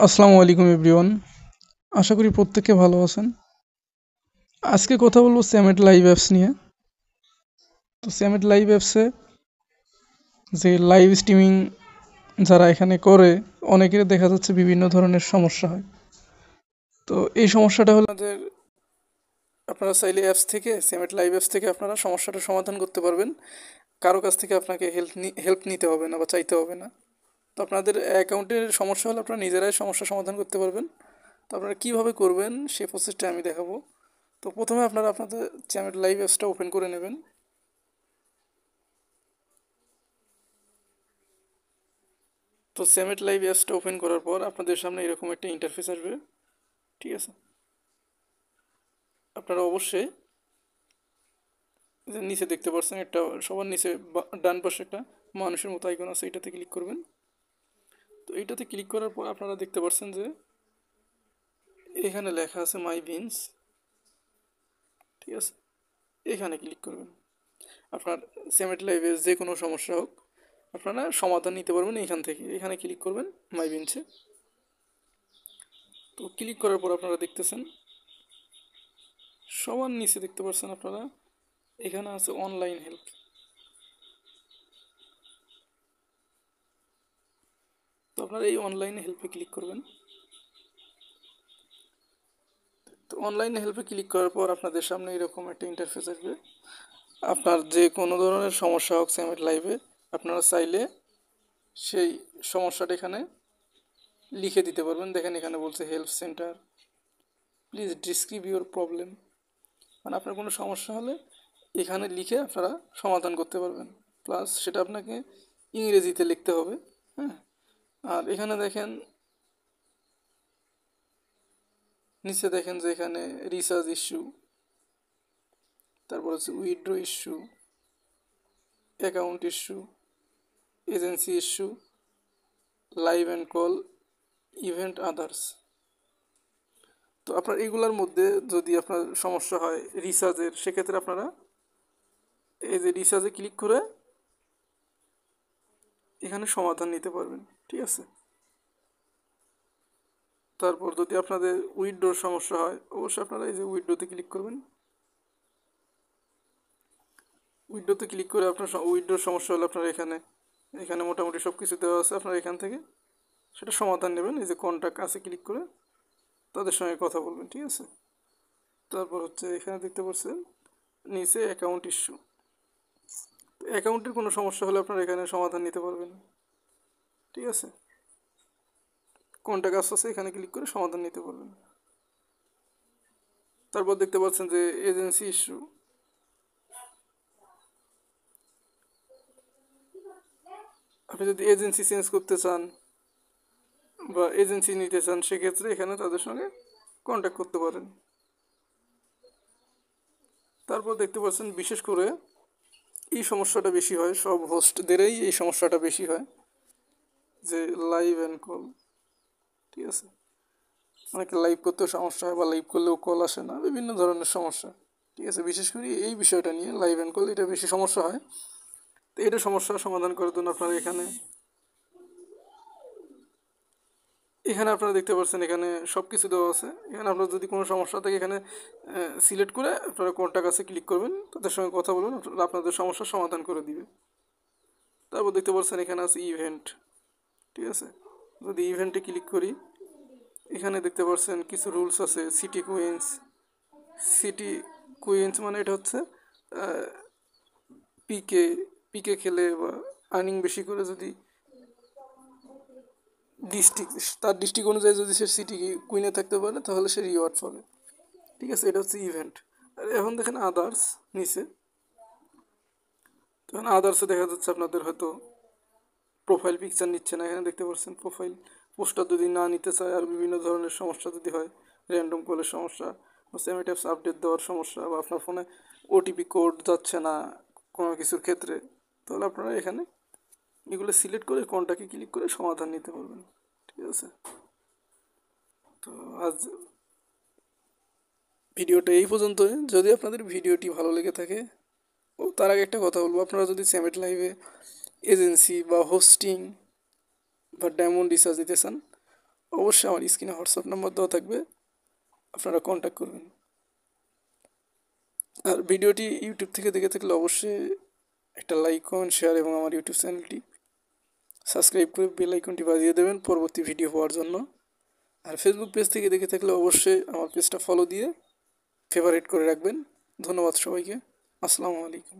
আসসালামু আলাইকুম এভরিওয়ান। আশা করি প্রত্যেকে ভালো আছেন। আজকে কথা বলবো স্যামেট লাইভ অ্যাপস নিয়ে। তো স্যামেট লাইভ অ্যাপসে যে লাইভ স্ট্রিমিং যারা এখানে করে অনেকের দেখা যাচ্ছে বিভিন্ন ধরনের সমস্যা হয়। তো এই সমস্যাটা হলো আপনারা চাইলে অ্যাপস থেকে স্যামেট লাইভ অ্যাপস থেকে আপনারা সমস্যাটার সমাধান করতে পারবেন। কারো কাছ থেকে আপনাকে হেল্প নিতে হবে না বা চাইতে হবে না। তো আপনাদের অ্যাকাউন্টের সমস্যা হলে আপনারা নিজেরাই সমস্যা সমাধান করতে পারবেন। তো আপনারা কীভাবে করবেন সেই প্রসেসটা আমি দেখাবো। তো প্রথমে আপনারা আপনাদের চ্যানেল লাইভ অ্যাপসটা ওপেন করে নেবেন। তো স্যামেট লাইভ অ্যাপসটা ওপেন করার পর আপনাদের সামনে এরকম একটা ইন্টারফেস আসবে। ঠিক আছে, আপনারা অবশ্যই যে নিচে দেখতে পাচ্ছেন একটা সবার নিচে ডান পাশে একটা মানুষের মতো আইকন আছে, এটাতে ক্লিক করবেন। তো এইটাতে ক্লিক করার পর আপনারা দেখতে পাচ্ছেন যে এখানে লেখা আছে মাই বিনস। ঠিক আছে, এখানে ক্লিক করবেন। আপনার স্যামেট লাইভের যে কোনো সমস্যা হোক আপনারা সমাধান নিতে পারবেন এখান থেকে। এখানে ক্লিক করবেন মাই বিনসে। তো ক্লিক করার পর আপনারা দেখতেছেন সবার নিচে দেখতে পাচ্ছেন আপনারা এখানে আছে অনলাইন হেল্প। তো আপনারা এই অনলাইন হেল্পে ক্লিক করবেন। তো অনলাইন হেল্পে ক্লিক করার পর আপনাদের সামনে এরকম একটা ইন্টারফেস আসবে। আপনার যে কোনো ধরনের সমস্যা হোক স্যামেট লাইভে আপনারা চাইলে সেই সমস্যাটা এখানে লিখে দিতে পারবেন। দেখেন এখানে বলছে help centre, please describe your problem. মানে আপনার কোনো সমস্যা হলে এখানে লিখে আপনারা সমাধান করতে পারবেন। প্লাস সেটা আপনাকে ইংরেজিতে লিখতে হবে। হ্যাঁ, আর এখানে দেখেন নিচে দেখেন যে এখানে রিসার্চ ইস্যু, তারপর হচ্ছে withdraw issue, account issue, agency issue, live and call, event others. তো আপনার এগুলোর মধ্যে যদি আপনার সমস্যা হয় রিসার্চের, সেক্ষেত্রে আপনারা এই যে রিসার্চে ক্লিক করে এখানে সমাধান নিতে পারবেন। ঠিক আছে, তারপর যদি আপনাদের উইথড্রোর সমস্যা হয় অবশ্যই আপনারা এই যে উইথড্রোতে ক্লিক করবেন। উইথড্রোতে ক্লিক করে আপনার উইথড্রোর সমস্যা হলে আপনারা এখানে এখানে মোটামুটি সব কিছু দেওয়া আছে, আপনারা এখান থেকে সেটা সমাধান নেবেন। এই যে কন্ট্যাক্ট আছে ক্লিক করে তাদের সঙ্গে কথা বলবেন। ঠিক আছে, তারপর হচ্ছে এখানে দেখতে পাচ্ছেন নিচে অ্যাকাউন্ট ইস্যু। অ্যাকাউন্টের কোনো সমস্যা হলে আপনারা এখানে সমাধান নিতে পারবেন। ঠিক আছে, কন্ট্যাক্ট আছে এখানে ক্লিক করে সমাধান নিতে পারবেন। তারপর দেখতে পাচ্ছেন যে এজেন্সি ইস্যু। আপনি যদি এজেন্সি চেঞ্জ করতে চান বা এজেন্সি নিতে চান সেক্ষেত্রে এখানে তাদের সঙ্গে কন্ট্যাক্ট করতে পারেন। তারপর দেখতে পাচ্ছেন বিশেষ করে এই সমস্যাটা বেশি হয়, সব হোস্টদেরই এই সমস্যাটা বেশি হয় যে লাইভ অ্যান্ড কল। ঠিক আছে, অনেকে লাইভ করতেও সমস্যা হয় বা লাইভ করলেও কল আসে না, বিভিন্ন ধরনের সমস্যা। ঠিক আছে, বিশেষ করে এই বিষয়টা নিয়ে লাইভ অ্যান্ড কল এটা বেশি সমস্যা হয়। তো এটা সমস্যার সমাধান করার জন্য আপনারা এখানে এখানে আপনারা দেখতে পাচ্ছেন এখানে সব কিছু দেওয়া আছে। এখানে আপনার যদি কোনো সমস্যা থাকে এখানে সিলেক্ট করে আপনারা কন্ট্যাক্ট আছে ক্লিক করবেন, তাদের সঙ্গে কথা বলবেন, আপনাদের সমস্যার সমাধান করে দিবে। তারপর দেখতে পাচ্ছেন এখানে আছে ইভেন্ট। ঠিক আছে, যদি ইভেন্টে ক্লিক করি এখানে দেখতে পাচ্ছেন কিছু রুলস আছে। সিটি কুইন্স মানে এটা হচ্ছে পিকে পিকে খেলে বা আর্নিং বেশি করে যদি ডিস্ট্রিক্ট তার ডিস্ট্রিক্ট অনুযায়ী যদি সে সিটি কুইনে থাকতে পারে তাহলে সে রিওয়ার্ড পাবে। ঠিক আছে, এটা হচ্ছে ইভেন্ট। আর এখন দেখেন আদার্স নিচে, তখন আদার্সে দেখা যাচ্ছে আপনাদের হয়তো প্রোফাইল পিকচার নিচ্ছে না। এখানে দেখতে পাচ্ছেন প্রোফাইল পোস্টার যদি না নিতে চায় আর বিভিন্ন ধরনের সমস্যা যদি হয়, র্যান্ডম কলের সমস্যা, সেমি ট্যাপস আপডেট দেওয়ার সমস্যা, বা আপনার ফোনে ওটিপি কোড যাচ্ছে না কোনো কিছুর ক্ষেত্রে, তাহলে আপনারা এখানে এগুলো সিলেক্ট করে কোনটাকে ক্লিক করে সমাধান নিতে পারবেন। ঠিক আছে, তো আজ ভিডিওটা এই পর্যন্তই। যদি আপনাদের ভিডিওটি ভালো লেগে থাকে, ও তার আগে একটা কথা বলবো, আপনারা যদি স্যামেট লাইভে এজেন্সি বা হোস্টিং বা ডায়মন্ড রিসার্চ দিতে চান অবশ্যই আমার স্ক্রিনে হোয়াটসঅ্যাপ নাম্বার দেওয়া থাকবে, আপনারা কন্ট্যাক্ট করবেন। আর ভিডিওটি ইউটিউব থেকে দেখে থাকলে অবশ্যই একটা লাইক, কমেন্ট, শেয়ার এবং আমার ইউটিউব চ্যানেলটি সাবস্ক্রাইব করে বেল আইকনটি বাজিয়ে দেবেন পরবর্তী ভিডিও পাওয়ার জন্য। আর ফেসবুক পেজ থেকে দেখে থাকলে অবশ্যই আমার পেজটা ফলো দিয়ে ফেভারিট করে রাখবেন। ধন্যবাদ সবাইকে। আসসালামু আলাইকুম।